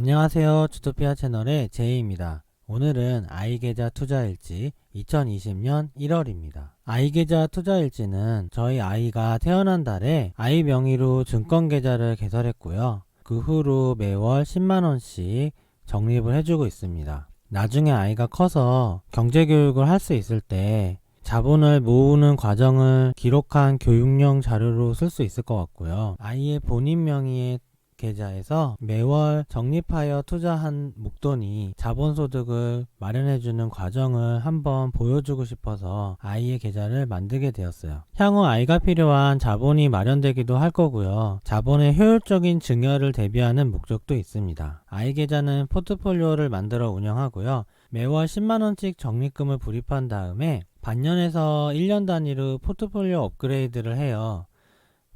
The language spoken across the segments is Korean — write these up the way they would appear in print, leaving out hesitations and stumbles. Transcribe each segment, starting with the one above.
안녕하세요. 주토피아 채널의 제이입니다. 오늘은 아이계좌 투자일지 2020년 1월입니다. 아이계좌 투자일지는 저희 아이가 태어난 달에 아이 명의로 증권계좌를 개설했고요. 그 후로 매월 10만원씩 적립을 해주고 있습니다. 나중에 아이가 커서 경제교육을 할 수 있을 때 자본을 모으는 과정을 기록한 교육용 자료로 쓸 수 있을 것 같고요. 아이의 본인 명의의 계좌에서 매월 적립하여 투자한 목돈이 자본소득을 마련해주는 과정을 한번 보여주고 싶어서 아이의 계좌를 만들게 되었어요. 향후 아이가 필요한 자본이 마련되기도 할 거고요. 자본의 효율적인 증여를 대비하는 목적도 있습니다. 아이 계좌는 포트폴리오를 만들어 운영하고요. 매월 10만원씩 적립금을 불입한 다음에 반년에서 1년 단위로 포트폴리오 업그레이드를 해요.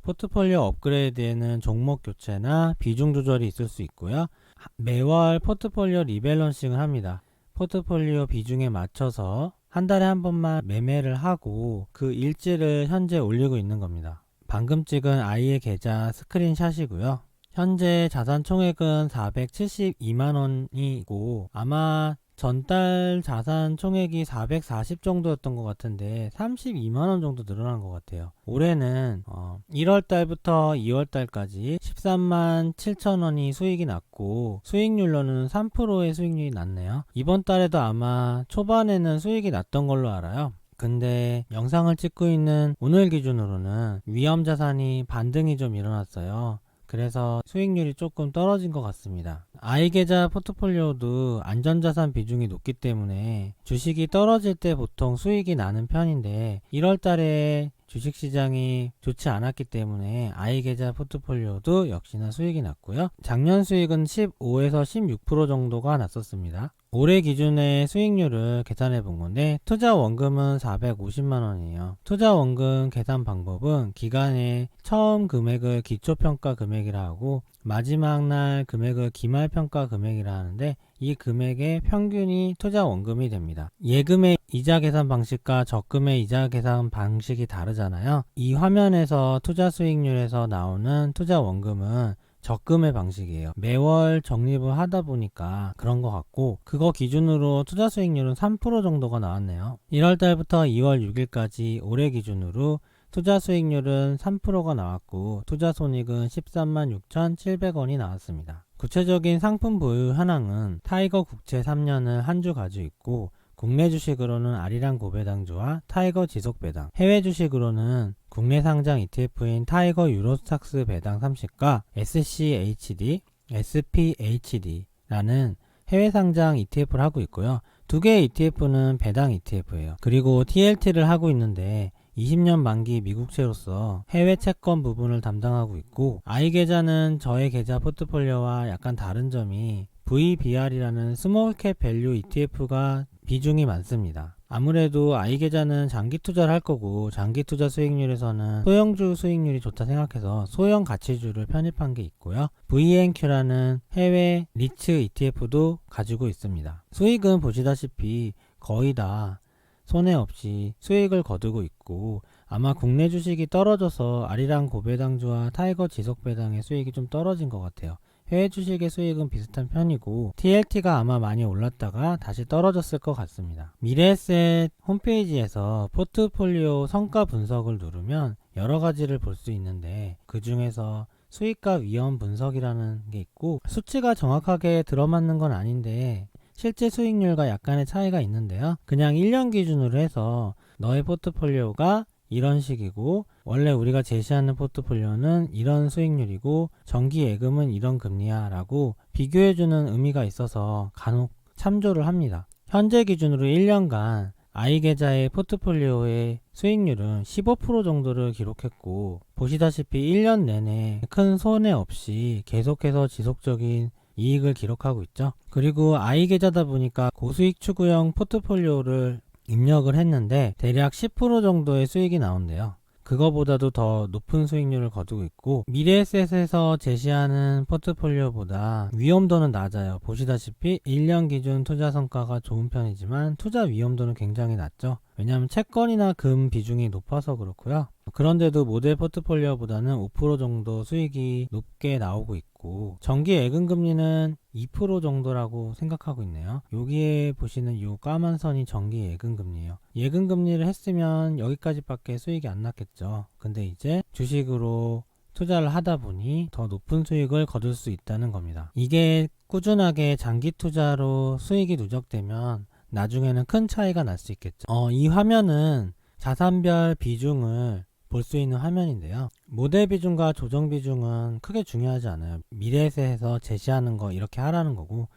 포트폴리오 업그레이드에는 종목 교체나 비중 조절이 있을 수 있고요. 매월 포트폴리오 리밸런싱을 합니다. 포트폴리오 비중에 맞춰서 한 달에 한 번만 매매를 하고 그 일지를 현재 올리고 있는 겁니다. 방금 찍은 아이의 계좌 스크린샷이고요. 현재 자산 총액은 472만원이고 아마 전달 자산 총액이 440 정도였던 것 같은데 32만원 정도 늘어난 것 같아요. 올해는 1월달부터 2월달까지 13만 7천원이 수익이 났고 수익률로는 3%의 수익률이 났네요. 이번 달에도 아마 초반에는 수익이 났던 걸로 알아요. 근데 영상을 찍고 있는 오늘 기준으로는 위험자산이 반등이 좀 일어났어요. 그래서 수익률이 조금 떨어진 것 같습니다. 아이계좌 포트폴리오도 안전자산 비중이 높기 때문에 주식이 떨어질 때 보통 수익이 나는 편인데 1월달에 주식시장이 좋지 않았기 때문에 아이계좌 포트폴리오도 역시나 수익이 났고요. 작년 수익은 15에서 16% 정도가 났었습니다. 올해 기준의 수익률을 계산해 본 건데 투자 원금은 450만원이에요. 투자 원금 계산 방법은 기간에 처음 금액을 기초평가 금액이라 하고 마지막 날 금액을 기말평가 금액이라 하는데 이 금액의 평균이 투자 원금이 됩니다. 예금의 이자 계산 방식과 적금의 이자 계산 방식이 다르잖아요. 이 화면에서 투자 수익률에서 나오는 투자 원금은 적금의 방식이에요. 매월 적립을 하다 보니까 그런 것 같고 그거 기준으로 투자 수익률은 3% 정도가 나왔네요. 1월달부터 2월 6일까지 올해 기준으로 투자 수익률은 3%가 나왔고 투자 손익은 13만 6,700원이 나왔습니다. 구체적인 상품 보유 현황은 타이거 국채 3년을 한 주 가지고 있고 국내 주식으로는 아리랑 고배당주와 타이거 지속배당, 해외 주식으로는 국내 상장 ETF인 타이거 유로스탁스 배당 30과 SCHD, SPHD라는 해외 상장 ETF를 하고 있고요. 두 개의 ETF는 배당 ETF예요. 그리고 TLT를 하고 있는데 20년 만기 미국채로서 해외 채권 부분을 담당하고 있고 아이 계좌는 저의 계좌 포트폴리오와 약간 다른 점이 VBR이라는 스몰캡 밸류 ETF가 비중이 많습니다. 아무래도 아이 계좌는 장기 투자를 할 거고 장기 투자 수익률에서는 소형주 수익률이 좋다 생각해서 소형 가치주를 편입한 게 있고요. VNQ라는 해외 리츠 ETF도 가지고 있습니다. 수익은 보시다시피 거의 다 손해 없이 수익을 거두고 있고 아마 국내 주식이 떨어져서 아리랑 고배당주와 타이거 지속배당의 수익이 좀 떨어진 것 같아요. 해외 주식의 수익은 비슷한 편이고 TLT가 아마 많이 올랐다가 다시 떨어졌을 것 같습니다. 미래에셋 홈페이지에서 포트폴리오 성과 분석을 누르면 여러 가지를 볼 수 있는데 그 중에서 수익과 위험 분석이라는 게 있고 수치가 정확하게 들어맞는 건 아닌데 실제 수익률과 약간의 차이가 있는데요. 그냥 1년 기준으로 해서 너의 포트폴리오가 이런 식이고 원래 우리가 제시하는 포트폴리오는 이런 수익률이고 정기 예금은 이런 금리야 라고 비교해주는 의미가 있어서 간혹 참조를 합니다. 현재 기준으로 1년간 아이 계좌의 포트폴리오의 수익률은 15% 정도를 기록했고 보시다시피 1년 내내 큰 손해 없이 계속해서 지속적인 이익을 기록하고 있죠. 그리고 아이 계좌다 보니까 고수익 추구형 포트폴리오를 입력을 했는데 대략 10% 정도의 수익이 나온대요. 그거보다도 더 높은 수익률을 거두고 있고 미래에셋에서 제시하는 포트폴리오보다 위험도는 낮아요. 보시다시피 1년 기준 투자 성과가 좋은 편이지만 투자 위험도는 굉장히 낮죠. 왜냐하면 채권이나 금 비중이 높아서 그렇고요. 그런데도 모델 포트폴리오보다는 5% 정도 수익이 높게 나오고 있고 정기 예금 금리는 2% 정도라고 생각하고 있네요. 여기에 보시는 이 까만 선이 정기 예금금리예요. 예금금리를 했으면 여기까지밖에 수익이 안 났겠죠. 근데 이제 주식으로 투자를 하다 보니 더 높은 수익을 거둘 수 있다는 겁니다. 이게 꾸준하게 장기 투자로 수익이 누적되면 나중에는 큰 차이가 날 수 있겠죠. 이 화면은 자산별 비중을 볼 수 있는 화면인데요. 모델 비중과 조정 비중은 크게 중요하지 않아요. 미래에셋에서 제시하는 거 이렇게 하라는 거고,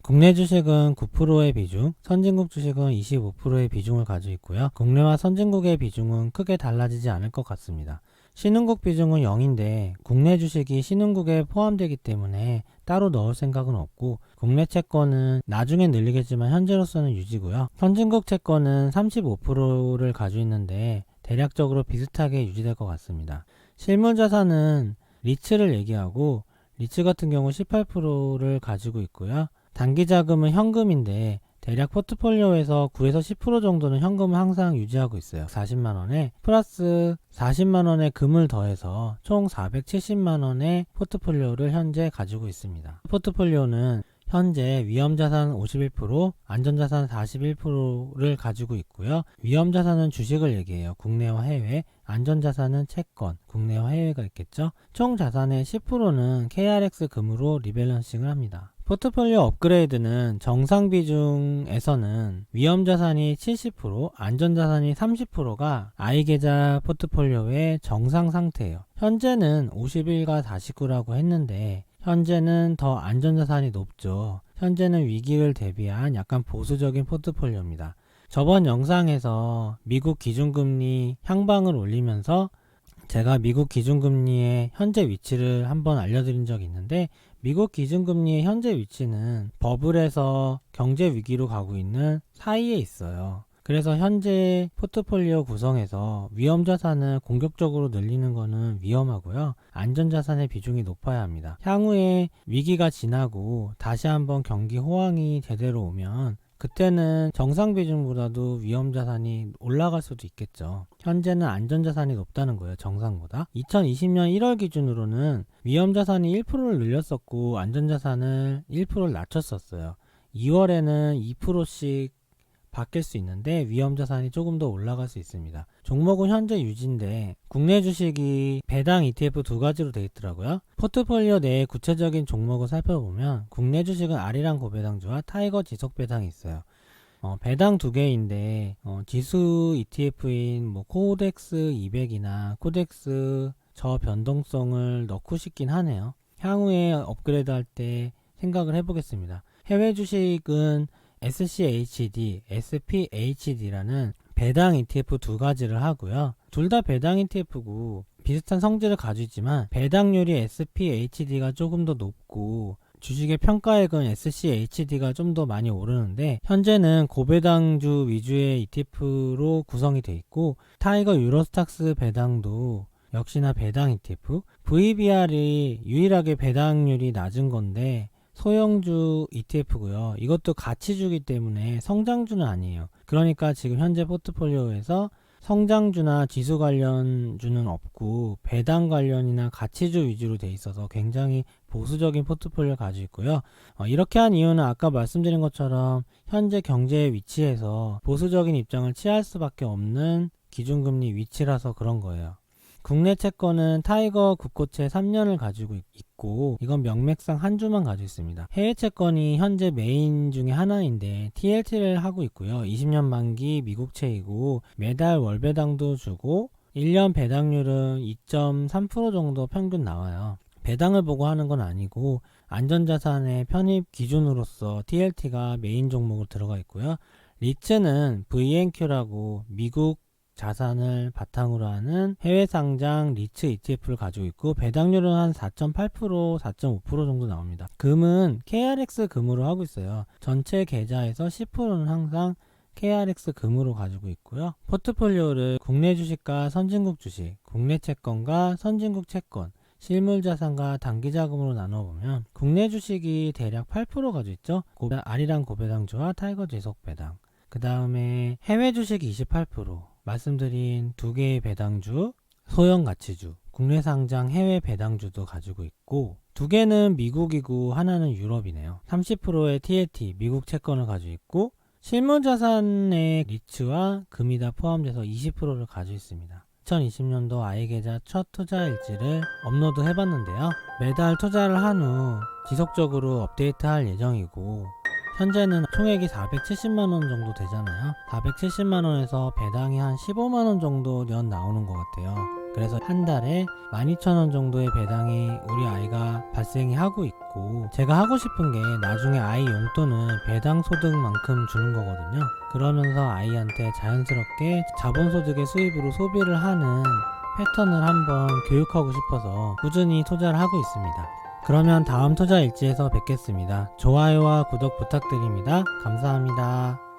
국내 주식은 9%의 비중, 선진국 주식은 25%의 비중을 가지고 있고요. 국내와 선진국의 비중은 크게 달라지지 않을 것 같습니다. 신흥국 비중은 0인데 국내 주식이 신흥국에 포함되기 때문에 따로 넣을 생각은 없고, 국내 채권은 나중에 늘리겠지만 현재로서는 유지고요. 선진국 채권은 35%를 가지고 있는데 대략적으로 비슷하게 유지될 것 같습니다. 실물 자산은 리츠를 얘기하고, 리츠 같은 경우 18%를 가지고 있고요. 단기 자금은 현금인데 대략 포트폴리오에서 9에서 10% 정도는 현금을 항상 유지하고 있어요. 40만원에 플러스 40만원의 금을 더해서 총 470만원의 포트폴리오를 현재 가지고 있습니다. 포트폴리오는 현재 위험자산 51%, 안전자산 41%를 가지고 있고요. 위험자산은 주식을 얘기해요. 국내와 해외. 안전자산은 채권, 국내와 해외가 있겠죠. 총 자산의 10%는 KRX 금으로 리밸런싱을 합니다. 포트폴리오 업그레이드는 정상 비중에서는 위험자산이 70%, 안전자산이 30%가 I계좌 포트폴리오의 정상 상태예요. 현재는 51과 49라고 했는데 현재는 더 안전자산이 높죠. 현재는 위기를 대비한 약간 보수적인 포트폴리오입니다. 저번 영상에서 미국 기준금리 향방을 올리면서 제가 미국 기준금리의 현재 위치를 한번 알려드린 적이 있는데, 미국 기준금리의 현재 위치는 버블에서 경제 위기로 가고 있는 사이에 있어요. 그래서 현재 포트폴리오 구성에서 위험자산을 공격적으로 늘리는 것은 위험하고요. 안전자산의 비중이 높아야 합니다. 향후에 위기가 지나고 다시 한번 경기 호황이 제대로 오면 그때는 정상 비중보다도 위험자산이 올라갈 수도 있겠죠. 현재는 안전자산이 높다는 거예요. 정상보다. 2020년 1월 기준으로는 위험자산이 1%를 늘렸었고 안전자산을 1%를 낮췄었어요. 2월에는 2%씩 바뀔 수 있는데 위험자산이 조금 더 올라갈 수 있습니다. 종목은 현재 유지인데 국내 주식이 배당 ETF 두 가지로 되어 있더라고요. 포트폴리오 내의 구체적인 종목을 살펴보면 국내 주식은 아리랑 고배당주와 타이거 지속배당이 있어요. 배당 두 개인데 지수 ETF인 코덱스 200이나 코덱스 저변동성을 넣고 싶긴 하네요. 향후에 업그레이드 할 때 생각을 해보겠습니다. 해외 주식은 SCHD, SPHD라는 배당 ETF 두 가지를 하고요. 둘 다 배당 ETF고 비슷한 성질을 가지고 있지만 배당률이 SPHD가 조금 더 높고 주식의 평가액은 SCHD가 좀 더 많이 오르는데 현재는 고배당주 위주의 ETF로 구성이 되어 있고, 타이거 유로스탁스 배당도 역시나 배당 ETF, VBR이 유일하게 배당률이 낮은 건데 소형주 ETF고요. 이것도 가치주기 때문에 성장주는 아니에요. 그러니까 지금 현재 포트폴리오에서 성장주나 지수 관련주는 없고 배당 관련이나 가치주 위주로 돼 있어서 굉장히 보수적인 포트폴리오를 가지고 있고요. 이렇게 한 이유는 아까 말씀드린 것처럼 현재 경제의 위치에서 보수적인 입장을 취할 수밖에 없는 기준금리 위치라서 그런 거예요. 국내 채권은 타이거 국고채 3년을 가지고 있고 이건 명맥상 한 주만 가지고 있습니다. 해외 채권이 현재 메인 중에 하나인데 TLT를 하고 있고요. 20년 만기 미국채이고 매달 월배당도 주고 1년 배당률은 2.3% 정도 평균 나와요. 배당을 보고 하는 건 아니고 안전자산의 편입 기준으로서 TLT가 메인 종목으로 들어가 있고요. 리츠는 VNQ라고 미국 자산을 바탕으로 하는 해외 상장 리츠 ETF를 가지고 있고 배당률은 한 4.8%, 4.5% 정도 나옵니다. 금은 KRX 금으로 하고 있어요. 전체 계좌에서 10%는 항상 KRX 금으로 가지고 있고요. 포트폴리오를 국내 주식과 선진국 주식, 국내 채권과 선진국 채권, 실물 자산과 단기 자금으로 나눠보면 국내 주식이 대략 8% 가지고 있죠. 아리랑 고배당주와 타이거 지속 배당. 그 다음에 해외 주식이 28%, 말씀드린 두 개의 배당주, 소형 가치주, 국내 상장 해외 배당주도 가지고 있고, 두 개는 미국이고 하나는 유럽이네요. 30%의 TLT 미국 채권을 가지고 있고, 실무자산의 리츠와 금이 다 포함돼서 20%를 가지고 있습니다. 2020년도 아이계좌 첫 투자 일지를 업로드 해봤는데요. 매달 투자를 한 후 지속적으로 업데이트할 예정이고, 현재는 총액이 470만원 정도 되잖아요. 470만원에서 배당이 한 15만원 정도 년 나오는 것 같아요. 그래서 한 달에 12,000원 정도의 배당이 우리 아이가 발생이 하고 있고, 제가 하고 싶은 게 나중에 아이 용돈을 배당 소득만큼 주는 거거든요. 그러면서 아이한테 자연스럽게 자본소득의 수입으로 소비를 하는 패턴을 한번 교육하고 싶어서 꾸준히 투자를 하고 있습니다. 그러면 다음 투자 일지에서 뵙겠습니다. 좋아요와 구독 부탁드립니다. 감사합니다.